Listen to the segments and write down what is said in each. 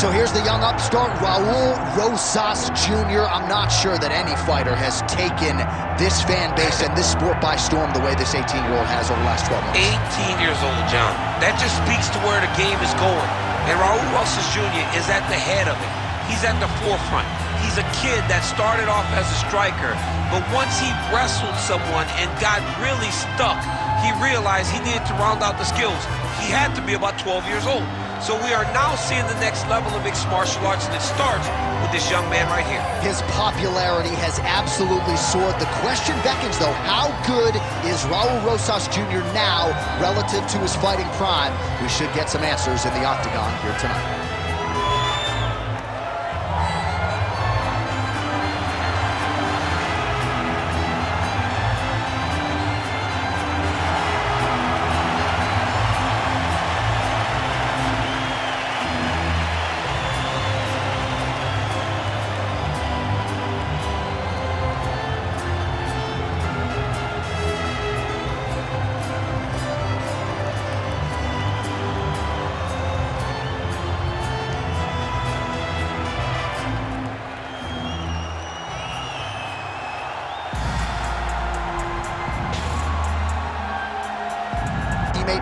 So here's the young upstart, Raúl Rosas Jr. I'm not sure that any fighter has taken this fan base and this sport by storm the way this 18-year-old has over the last 12 months. 18 years old, John. That just speaks to where the game is going. And Raúl Rosas Jr. is at the head of it. He's at the forefront. He's a kid that started off as a striker, but once he wrestled someone and got really stuck, he realized he needed to round out the skills. He had to be about 12 years old. So we are now seeing the next level of mixed martial arts, and it starts with this young man right here. His popularity has absolutely soared. The question beckons, though, how good is Raúl Rosas Jr. now relative to his fighting prime? We should get some answers in the Octagon here tonight.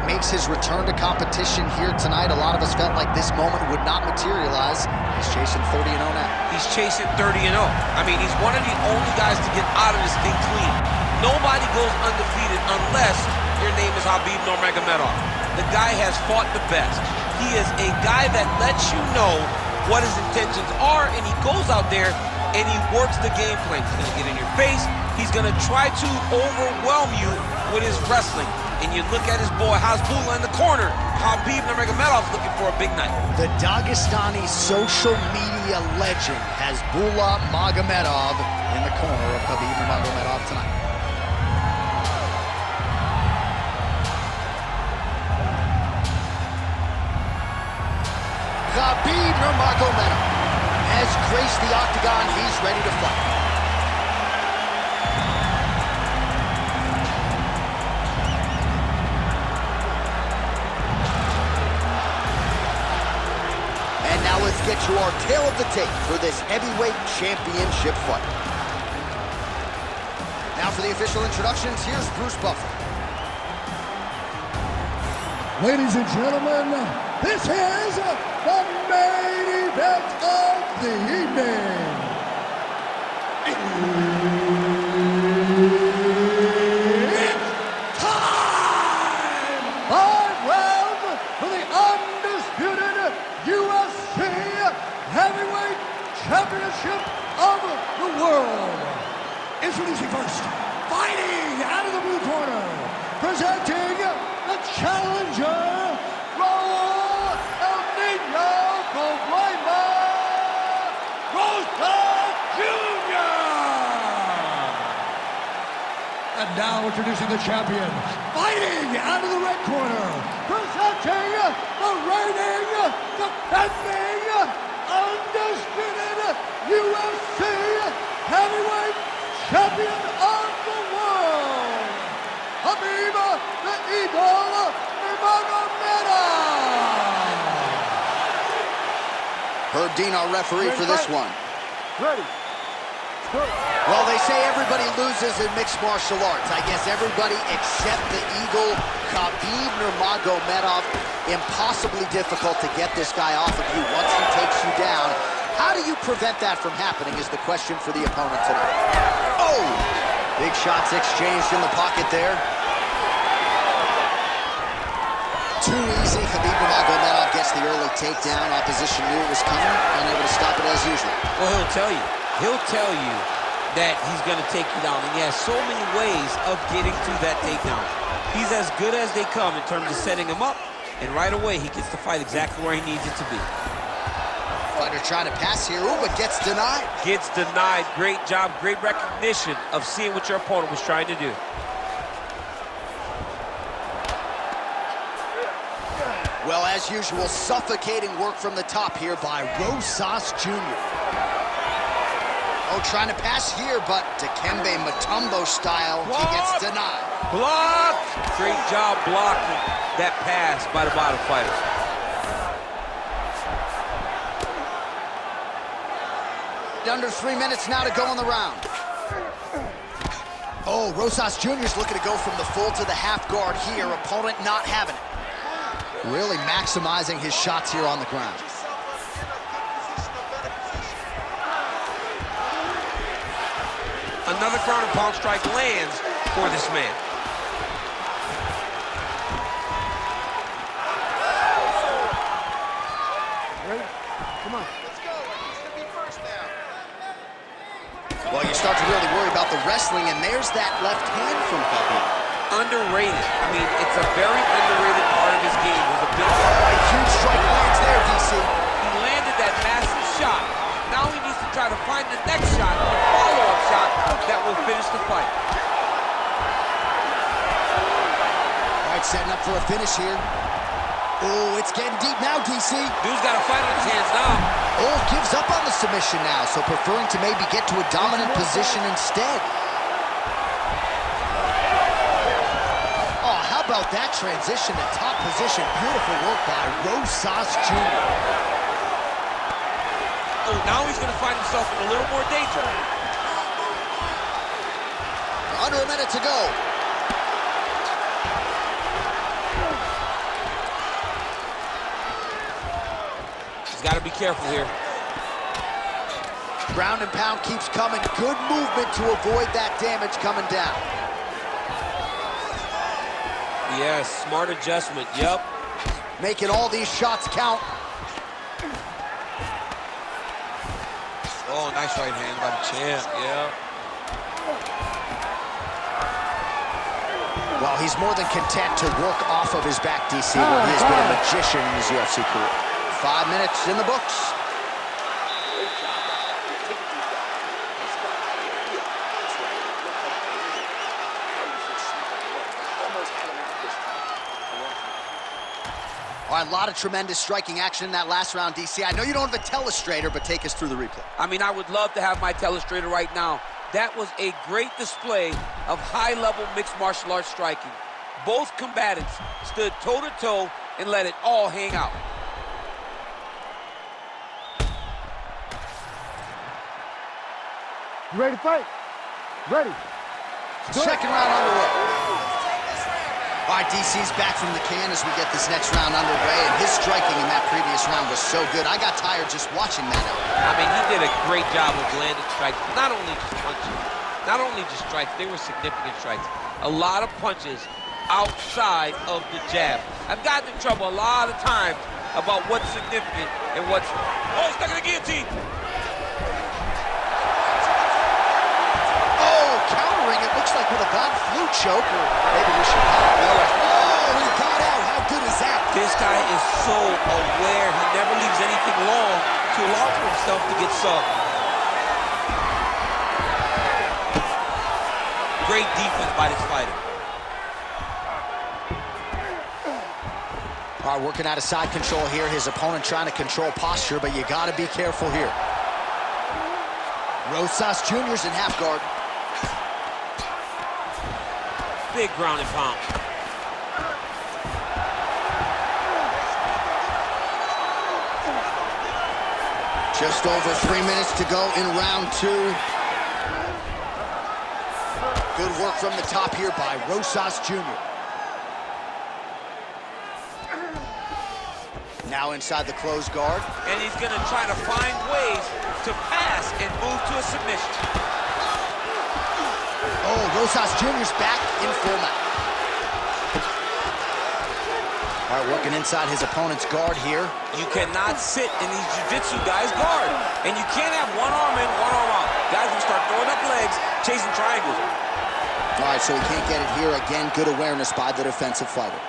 Makes his return to competition here tonight. A lot of us felt like this moment would not materialize. He's chasing 30-0 now. He's chasing 30-0. I mean, he's one of the only guys to get out of this thing clean. Nobody goes undefeated unless your name is Khabib Nurmagomedov. The guy has fought the best. He is a guy that lets you know what his intentions are, and he goes out there and he works the game plan. He's gonna get in your face. He's gonna try to overwhelm you with his wrestling. And you look at his boy Hasbulla in the corner. Khabib Nurmagomedov looking for a big night. The Dagestani social media legend Hasbulla Magomedov in the corner of Khabib Nurmagomedov tonight. Khabib Nurmagomedov has graced the Octagon. He's ready to fight. Let's get you our tale of the tape for this heavyweight championship fight. Now for the official introductions, here's Bruce Buffer. Ladies and gentlemen, this is the main event of the evening. It's time! 5 rounds for the undisputed UFC Heavyweight Championship of the world. Introducing first, fighting out of the blue corner, presenting the challenger, Raúl El Niño Problema Rosas Jr. And now introducing the champion, fighting out of the red corner, presenting the reigning, defending, undisputed UFC Heavyweight Champion of the world, Khabib the Eagle Nurmagomedov. Herb Dean, our referee for this one. Ready. Well, they say everybody loses in mixed martial arts. I guess everybody except the Eagle, Khabib Nurmagomedov. Impossibly difficult to get this guy off of you once he takes you down. How do you prevent that from happening is the question for the opponent tonight. Oh! Big shots exchanged in the pocket there. Too easy. Khabib Nurmagomedov gets the early takedown. Opposition knew it was coming, unable to stop it as usual. Well, he'll tell you. He'll tell you that he's going to take you down, and he has so many ways of getting to that takedown. He's as good as they come in terms of setting him up, and right away he gets the fight exactly where he needs it to be. Fighter trying to pass here, ooh, but gets denied. Gets denied. Great job, great recognition of seeing what your opponent was trying to do. Well, as usual, suffocating work from the top here by Rosas Jr. Oh, trying to pass here, but Dikembe Mutombo style, he gets denied. Blocked! Great job blocking that pass by the bottom fighter. Under 3 minutes now to go in the round. Oh, Rosas Jr. is looking to go from the full to the half guard here. Opponent not having it. Really maximizing his shots here on the ground. Another ground and pound strike lands for this man. Ready? Come on. Well, you start to really worry about the wrestling, and there's that left hand from Khabib. Underrated. I mean, it's a very underrated part of his game. His ability. A huge strike lands there, DC. He landed that massive shot. Now he needs to try to find the next shot, the follow-up shot that will finish the fight. All right, setting up for a finish here. Oh, it's getting deep now, DC. Dude's got a fight on his hands now. Oh, gives up on the submission now, so preferring to maybe get to a dominant position instead. Oh, how about that transition to top position? Beautiful work by Rosas Jr. Oh, now he's going to find himself in a little more danger. Under a minute to go. He's got to be careful here. Ground and pound keeps coming. Good movement to avoid that damage coming down. Yes, smart adjustment, yep. Making all these shots count. Oh, nice right hand by the champ, yeah. Well, he's more than content to work off of his back, DC, where he has been a magician in his UFC career. 5 minutes in the books. All right, a lot of tremendous striking action in that last round, DC. I know you don't have a telestrator, but take us through the replay. I mean, I would love to have my telestrator right now. That was a great display of high-level mixed martial arts striking. Both combatants stood toe-to-toe and let it all hang out. You ready to fight? Ready. Second round underway. All right, DC's back from the can as we get this next round underway, and his striking in that previous round was so good. I got tired just watching that. I mean, he did a great job of landing strikes. Not only just punches, not only just strikes, they were significant strikes. A lot of punches outside of the jab. I've gotten in trouble a lot of times about what's significant and what's... Oh, stuck in the guillotine! Countering, it looks like with a bad flu choke, or maybe we should call it the other. Oh, he got out. How good is that? This guy is so aware. He never leaves anything long to allow for himself to get soft. Great defense by this fighter. All right, working out of side control here. His opponent trying to control posture, but you got to be careful here. Rosas Jr.'s in half guard. Big ground and pound. Just over 3 minutes to go in round two. Good work from the top here by Rosas Jr. Now inside the closed guard. And he's going to try to find ways to pass and move to a submission. Oh, Rosas Jr.'s back in full mount. All right, working inside his opponent's guard here. You cannot sit in these jiu-jitsu guys' guard. And you can't have one arm in, one arm out. Guys will start throwing up legs, chasing triangles. All right, so he can't get it here. Again, good awareness by the defensive fighter.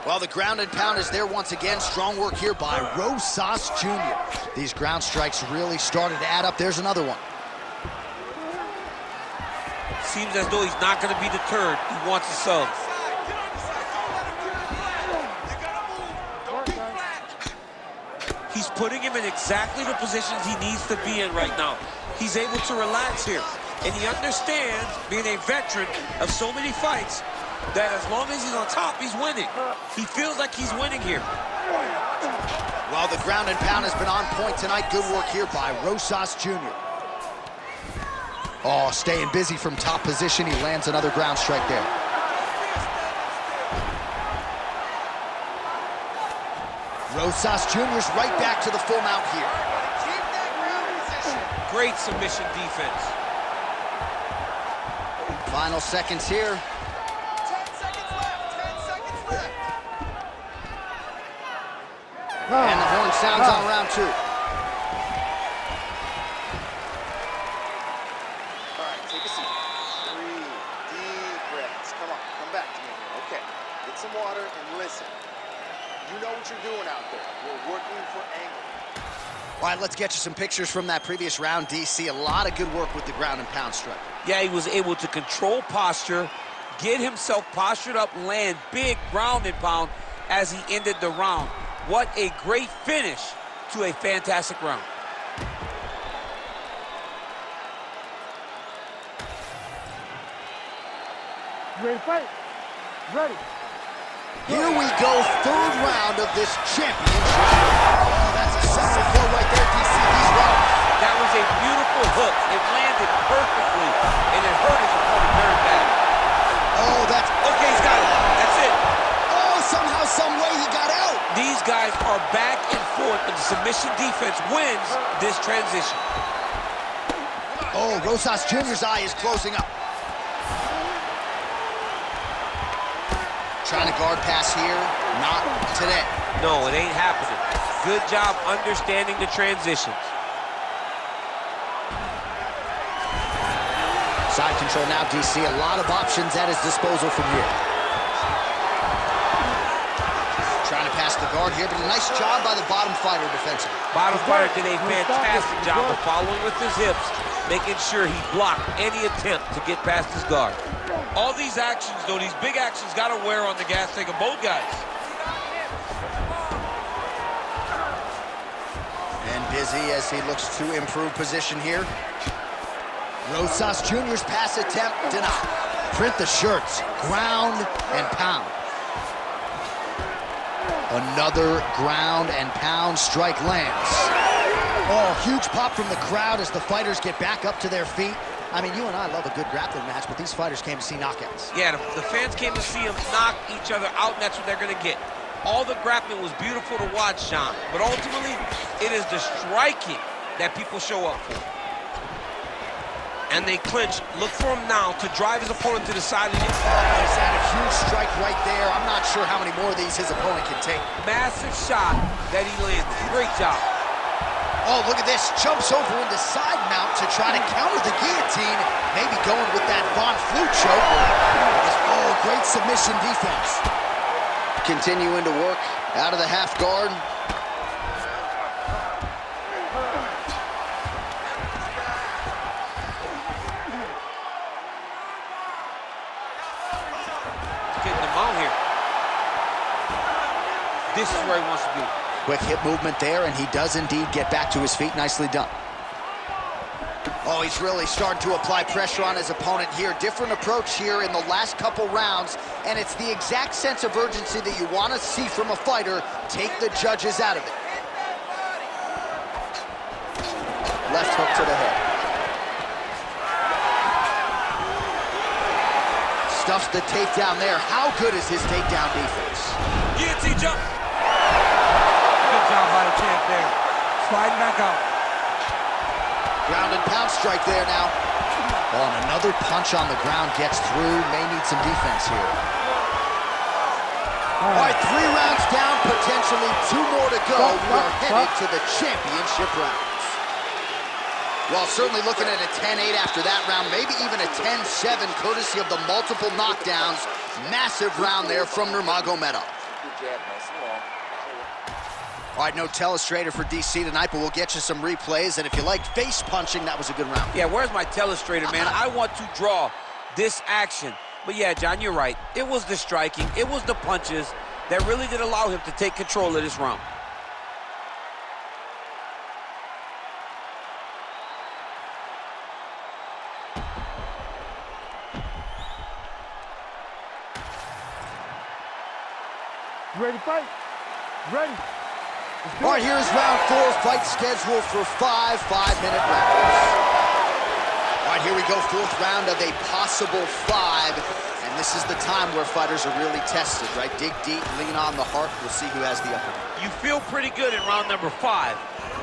Well, the ground and pound is there once again. Strong work here by Rosas Jr. These ground strikes really started to add up. There's another one. Seems as though he's not going to be deterred. He wants to sub. He's putting him in exactly the positions he needs to be in right now. He's able to relax here. And he understands, being a veteran of so many fights, that as long as he's on top, he's winning. He feels like he's winning here. Well, the ground and pound has been on point tonight. Good work here by Rosas Jr. Oh, staying busy from top position. He lands another ground strike there. Rosas Jr.'s right back to the full mount here. Keep that ground position. Great submission defense. Final seconds here. 10 seconds left. 10 seconds left. And the horn sounds on round 2. All right, take a seat. Breathe. Deep breaths. Come on. Come back to me here. Okay. Get some water and listen. You know what you're doing out there. You're working for angle. All right, let's get you some pictures from that previous round, DC. A lot of good work with the ground and pound strike. Yeah, he was able to control posture, get himself postured up, land big ground and pound as he ended the round. What a great finish to a fantastic round. Ready to fight? Ready. Here we go, third round of this championship. Oh, that's a solid blow right there, DC. He's wrong. That was a beautiful hook. It landed perfectly, and it hurt his opponent very bad. Oh, that's... Okay, he's got it. That's it. Oh, somehow, some way he got out. These guys are back and forth, but the submission defense wins this transition. Oh, Rosas Jr.'s eye is closing up. Trying to guard pass here. Not today. No, it ain't happening. Good job understanding the transitions. Side control now, DC. A lot of options at his disposal from here. Trying to pass the guard here, but a nice job by the bottom fighter defensively. Bottom fighter did a fantastic job of following with his hips, making sure he blocked any attempt to get past his guard. All these actions, though, these big actions got to wear on the gas tank of both guys. And busy as he looks to improve position here. Rosas Jr.'s pass attempt denied. Print the shirts, ground and pound. Another ground and pound strike lands. Oh, huge pop from the crowd as the fighters get back up to their feet. I mean, you and I love a good grappling match, but these fighters came to see knockouts. Yeah, the fans came to see them knock each other out, and that's what they're going to get. All the grappling was beautiful to watch, Sean, but ultimately, it is the striking that people show up for. And they clinch. Look for him now to drive his opponent to the side of the He's had a huge strike right there. I'm not sure how many more of these his opponent can take. massive shot that he landed. Great job. Oh, look at this. Jumps over into side mount to try to counter the guillotine. Maybe going with that Von Flue choke. Oh, great submission defense. Continuing to work out of the half guard. Getting them out here. This is where he wants to be. Quick hip movement there, and he does indeed get back to his feet. Nicely done. Oh, he's really starting to apply pressure on his opponent here. Different approach here in the last couple rounds, and it's the exact sense of urgency that you want to see from a fighter. Take the judges out of it. Left hook to the head. Stuffs the takedown there. How good is his takedown defense? Guillotine jump. Good job by the champ there. Sliding back out. Ground and pound strike there now. Oh, and another punch on the ground gets through. May need some defense here. All right, 3 rounds down, potentially 2 more to go. We are headed to the championship rounds. Well, certainly looking at a 10-8 after that round, maybe even a 10-7 courtesy of the multiple knockdowns. Massive round there from Nurmagomedov. Good jab, nice and long. All right, no telestrator for DC tonight, but we'll get you some replays. And if you like face punching, that was a good round. Yeah, where's my telestrator, man? I want to draw this action. But yeah, John, you're right. It was the striking, it was the punches that really did allow him to take control of this round. You ready to fight? Ready. All right, here's round 4, fight scheduled for 5 5-minute rounds. All right, here we go, 4th round of a possible 5. And this is the time where fighters are really tested, right? Dig deep, lean on the heart. We'll see who has the upper hand. You feel pretty good in round number 5.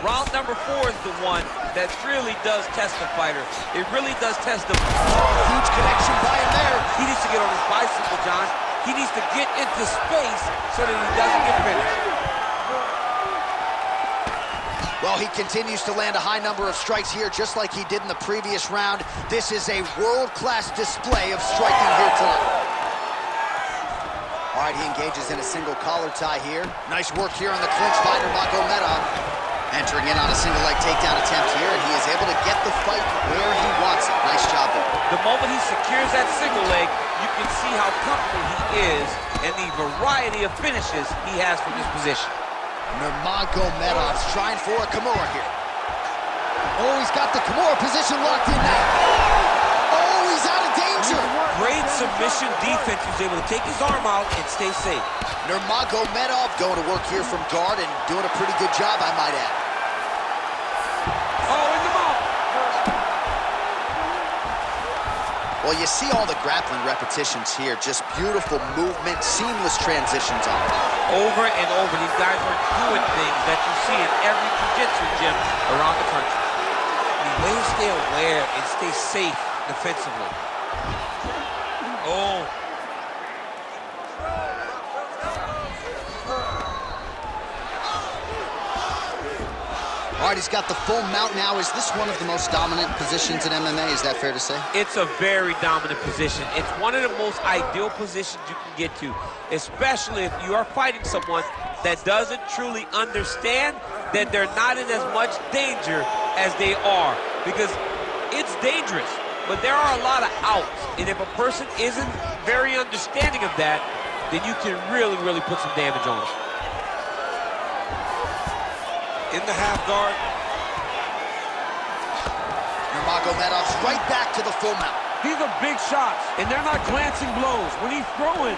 Round number 4 is the one that really does test the fighter. It really does test the... Huge connection by him there. He needs to get on his bicycle, John. He needs to get into space so that he doesn't get finished. Well, he continues to land a high number of strikes here, just like he did in the previous round. This is a world-class display of striking here tonight. All right, he engages in a single collar tie here. Nice work here on the clinch by Nurmagomedov. Entering in on a single leg takedown attempt here, and he is able to get the fight where he wants it. Nice job there. The moment he secures that single leg, you can see how comfortable he is and the variety of finishes he has from this position. Nurmagomedov's trying for a Kimura here. Oh, he's got the Kimura position locked in now. Oh, he's out of danger. Great submission defense. He was able to take his arm out and stay safe. Nurmagomedov going to work here from guard and doing a pretty good job, I might add. Oh, in the mouth. Well, you see all the grappling repetitions here. Just beautiful movement, seamless transitions on it. Over and over, these guys are doing things that you see in every jiu-jitsu gym around the country. The way to stay aware and stay safe defensively. Oh. All right, he's got the full mount now. Is this one of the most dominant positions in MMA? Is that fair to say? It's a very dominant position. It's one of the most ideal positions you can get to, especially if you are fighting someone that doesn't truly understand that they're not in as much danger as they are. Because it's dangerous, but there are a lot of outs. And if a person isn't very understanding of that, then you can really, really put some damage on them. In the half guard. Nurmagomedov's right back to the full mount. These are big shots, and they're not glancing blows. When he's throwing,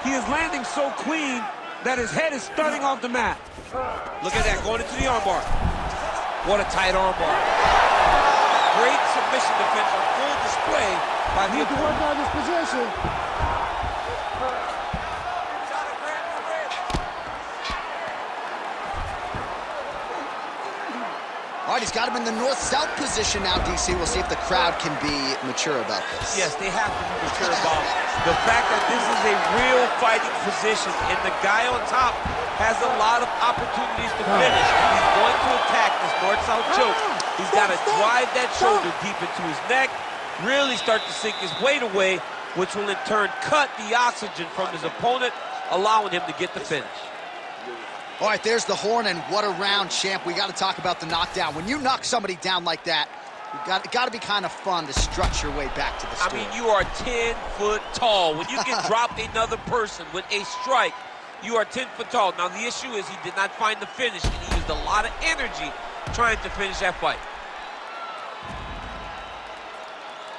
he is landing so clean that his head is stunning off the mat. Look at that, going into the armbar. What a tight armbar. Great submission defense on full display by the Need to work on this position. All right, he's got him in the north-south position now, DC. We'll see if the crowd can be mature about this. Yes, they have to be mature about the fact that this is a real fighting position, and the guy on top has a lot of opportunities to finish. He's going to attack this north-south choke. He's got to drive that shoulder deep into his neck, really start to sink his weight away, which will in turn cut the oxygen from his opponent, allowing him to get the finish. All right, there's the horn, and what a round, champ. We got to talk about the knockdown. When you knock somebody down like that, it got to be kind of fun to strut your way back to the stool. I mean, you are 10 foot tall. When you can drop another person with a strike, you are 10 foot tall. Now, the issue is he did not find the finish, and he used a lot of energy trying to finish that fight.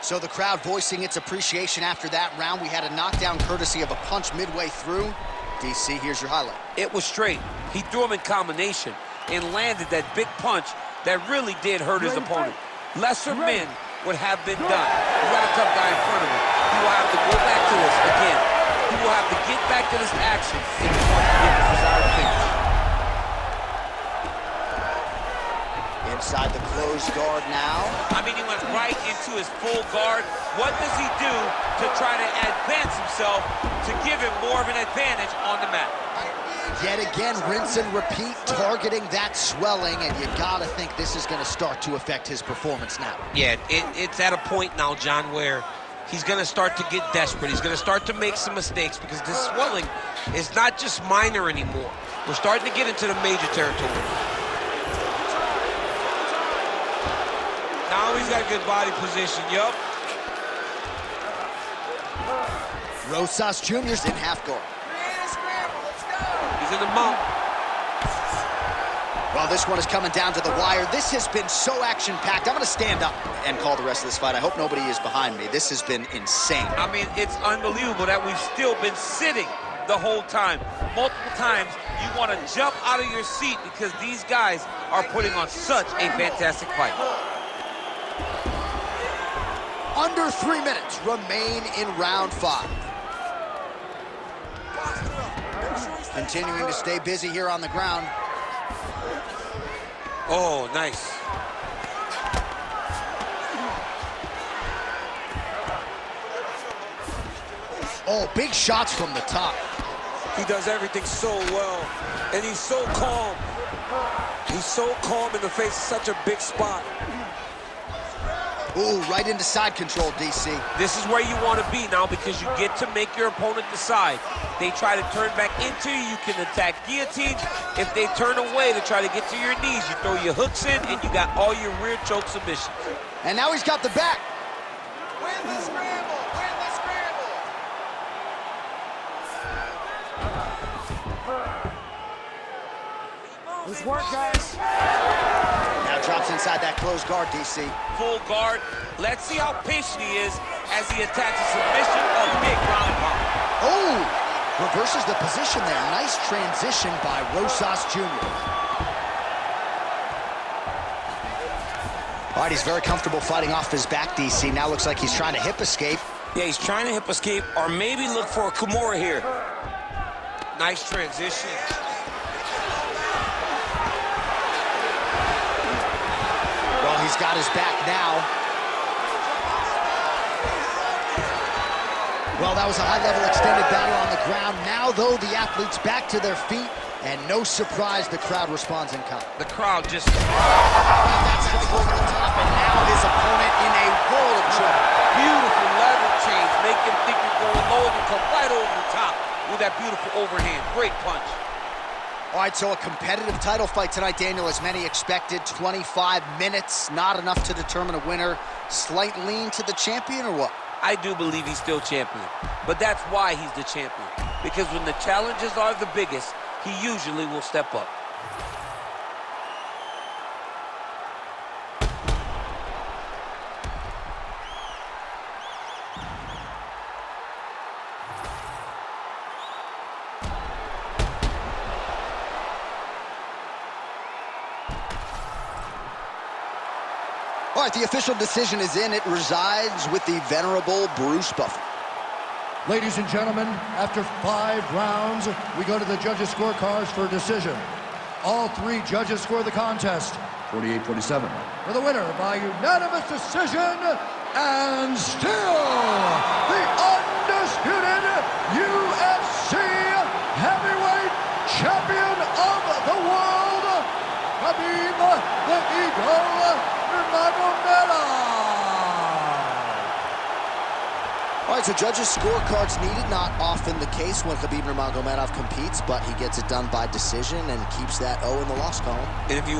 So the crowd voicing its appreciation after that round. We had a knockdown courtesy of a punch midway through. DC, here's your highlight. It was straight. He threw him in combination and landed that big punch that really did hurt his opponent. Lesser men would have been done. He's got a tough guy in front of him. He will have to go back to this again. He will have to get back to this action if he wants to get the desired finish. Inside the closed guard now. I mean, he went right into his full guard. What does he do to try to advance himself to give him more of an advantage on the mat? Yet again, rinse and repeat, targeting that swelling, and you gotta think this is gonna start to affect his performance now. Yeah, it's at a point now, John, where he's gonna start to get desperate. He's gonna start to make some mistakes because this swelling is not just minor anymore. We're starting to get into the major territory. Now he's got a good body position, yup. Rosas Jr.'s in half guard. He's in the mount. Well, this one is coming down to the wire. This has been so action-packed. I'm going to stand up and call the rest of this fight. I hope nobody is behind me. This has been insane. I mean, it's unbelievable that we've still been sitting the whole time. multiple times, you want to jump out of your seat because these guys are putting on such a fantastic fight. Under 3 minutes remain in round 5. Continuing to stay busy here on the ground. Oh, nice. Oh, big shots from the top. He does everything so well, and he's so calm. He's so calm in the face of such a big spot. Ooh, right into side control, DC. This is where you want to be now because you get to make your opponent decide. They try to turn back into you, you can attack guillotines. If they turn away to try to get to your knees, you throw your hooks in and you got all your rear choke submissions. And now he's got the back. Win the scramble! Win the scramble! Nice work, guys. Now drops inside that closed guard, DC. Full guard. Let's see how patient he is as he attacks a submission of big ground and pound. Oh, reverses the position there. Nice transition by Rosas Jr. All right, he's very comfortable fighting off his back, DC. Now looks like he's trying to hip escape. Yeah, he's trying to hip escape or maybe look for a Kimura here. Nice transition. Well, he's got his back now. Well, that was a high-level extended battle on the ground. Now, though, the athletes back to their feet, and no surprise, the crowd responds in kind. The crowd just... That's strike over the top, and now his opponent in a world of trouble. Beautiful lever change. Make him think you're going low and you come right over the top with that beautiful overhand. Great punch. All right, so a competitive title fight tonight, Daniel, as many expected. 25 minutes, not enough to determine a winner. Slight lean to the champion, or what? I do believe he's still champion, but that's why he's the champion. Because when the challenges are the biggest, he usually will step up. All right, the official decision is in. It resides with the venerable Bruce Buffer. Ladies and gentlemen, after 5 rounds, we go to the judges' scorecards for a decision. All 3 judges score the contest, 48-47. For the winner by unanimous decision, and still the undisputed UFC heavyweight champion of the world, Khabib the Eagle Nurmagomedov. All right, so judges' scorecards needed. Not often the case when Khabib Nurmagomedov competes, but he gets it done by decision and keeps that O in the loss column. And if you